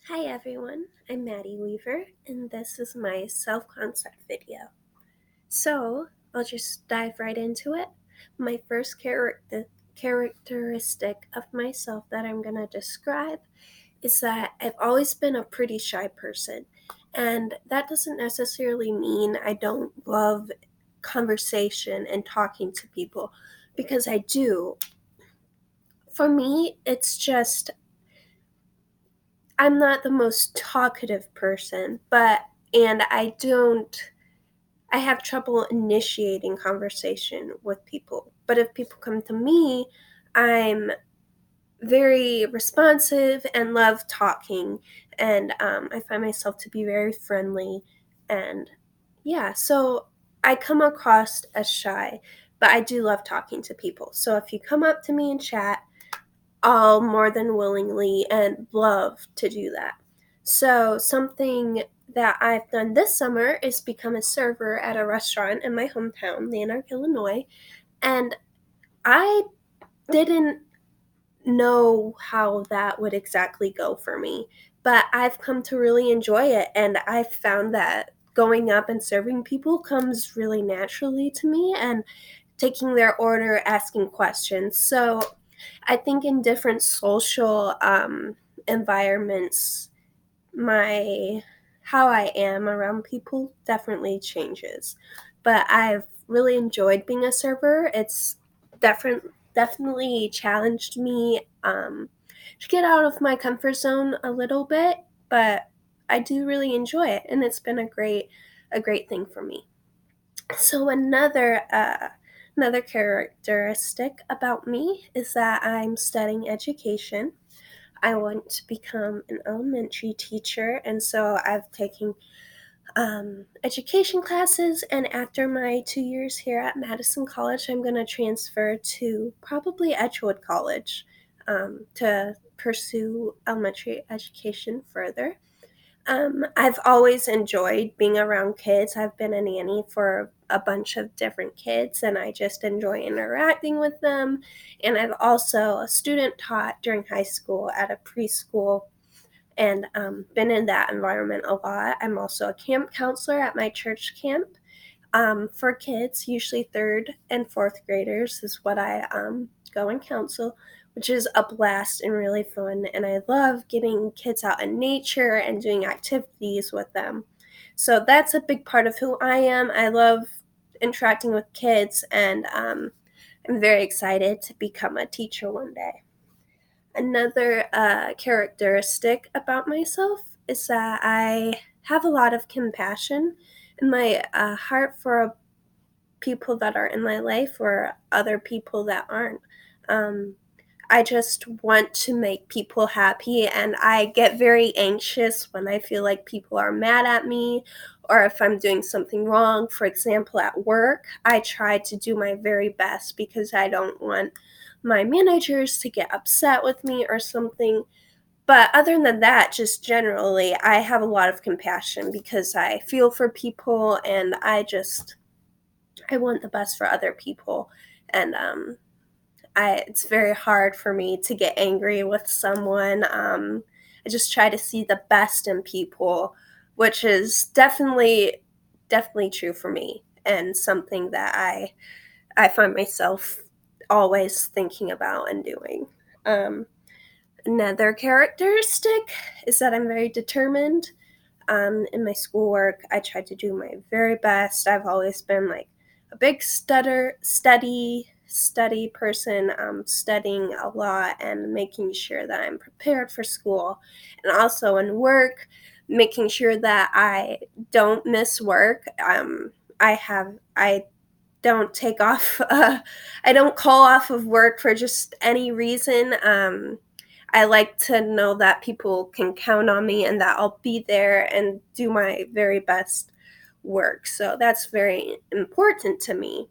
Hi everyone, I'm Maddie Weaver, and this is my self-concept video. So, I'll just dive right into it. My first characteristic of myself that I'm going to describe is that I've always been a pretty shy person. And that doesn't necessarily mean I don't love conversation and talking to people, because I do. For me, it's just I'm not the most talkative person, and I have trouble initiating conversation with people. But if people come to me, I'm very responsive and love talking, and I find myself to be very friendly. And yeah, so I come across as shy, but I do love talking to people. So if you come up to me and chat, I'll more than willingly and love to do that. So, something that I've done this summer is become a server at a restaurant in my hometown, Lanark, Illinois, and I didn't know how that would exactly go for me, but I've come to really enjoy it, and I've found that going up and serving people comes really naturally to me, and taking their order, asking questions. So, I think in different social environments, my how I am around people definitely changes. But I've really enjoyed being a server. It's definitely challenged me to get out of my comfort zone a little bit, but I do really enjoy it, and it's been a great thing for me. So another characteristic about me is that I'm studying education. I want to become an elementary teacher, and so I've taken education classes. And after my 2 years here at Madison College, I'm going to transfer to probably Edgewood College to pursue elementary education further. I've always enjoyed being around kids. I've been a nanny for a bunch of different kids, and I just enjoy interacting with them. And I've also a student taught during high school at a preschool, and been in that environment a lot. I'm also a camp counselor at my church camp for kids, usually third and fourth graders, is what I go and counsel, which is a blast and really fun. And I love getting kids out in nature and doing activities with them. So that's a big part of who I am. I love interacting with kids, and I'm very excited to become a teacher one day. Another characteristic about myself is that I have a lot of compassion in my heart for people that are in my life or other people that aren't. Um, I just want to make people happy, and I get very anxious when I feel like people are mad at me or if I'm doing something wrong. For example, at work, I try to do my very best because I don't want my managers to get upset with me or something. But other than that, just generally, I have a lot of compassion because I feel for people, and I want the best for other people. And it's very hard for me to get angry with someone. I just try to see the best in people, which is definitely true for me, and something that I find myself always thinking about and doing. Um, Another characteristic is that I'm very determined. In my schoolwork, I try to do my very best. I've always been like a big study person, studying a lot and making sure that I'm prepared for school, and also in work, making sure that I don't miss work. I don't take off. I don't call off of work for just any reason. I like to know that people can count on me and that I'll be there and do my very best work. So that's very important to me.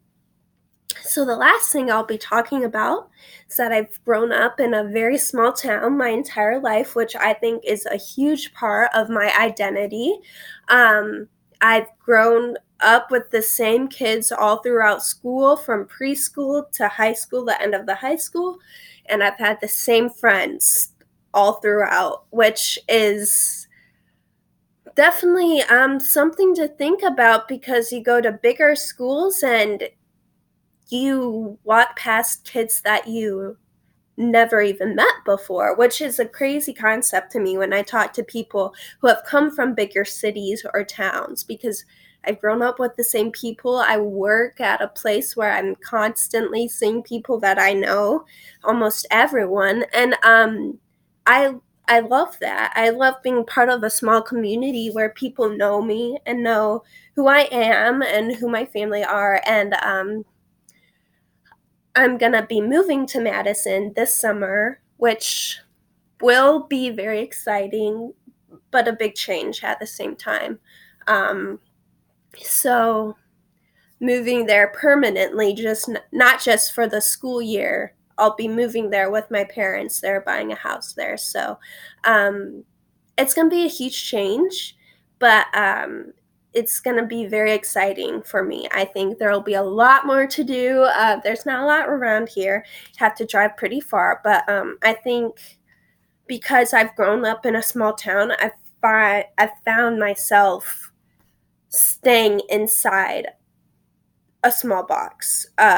So, the last thing I'll be talking about is that I've grown up in a very small town my entire life, which I think is a huge part of my identity. I've grown up with the same kids all throughout school, from preschool to high school, the end of the high school, and I've had the same friends all throughout, which is definitely something to think about because you go to bigger schools and you walk past kids that you never even met before, which is a crazy concept to me when I talk to people who have come from bigger cities or towns because I've grown up with the same people. I work at a place where I'm constantly seeing people that I know, almost everyone, and I I love that. I love being part of a small community where people know me and know who I am and who my family are, and I'm gonna be moving to Madison this summer, which will be very exciting, but a big change at the same time. Um, so moving there permanently, just not just for the school year. I'll be moving there with my parents. They're buying a house there, so um, it's gonna be a huge change, but it's gonna be very exciting for me. I think there will be a lot more to do. There's not a lot around here. Have to drive pretty far, but I think because I've grown up in a small town, I've found myself staying inside a small box.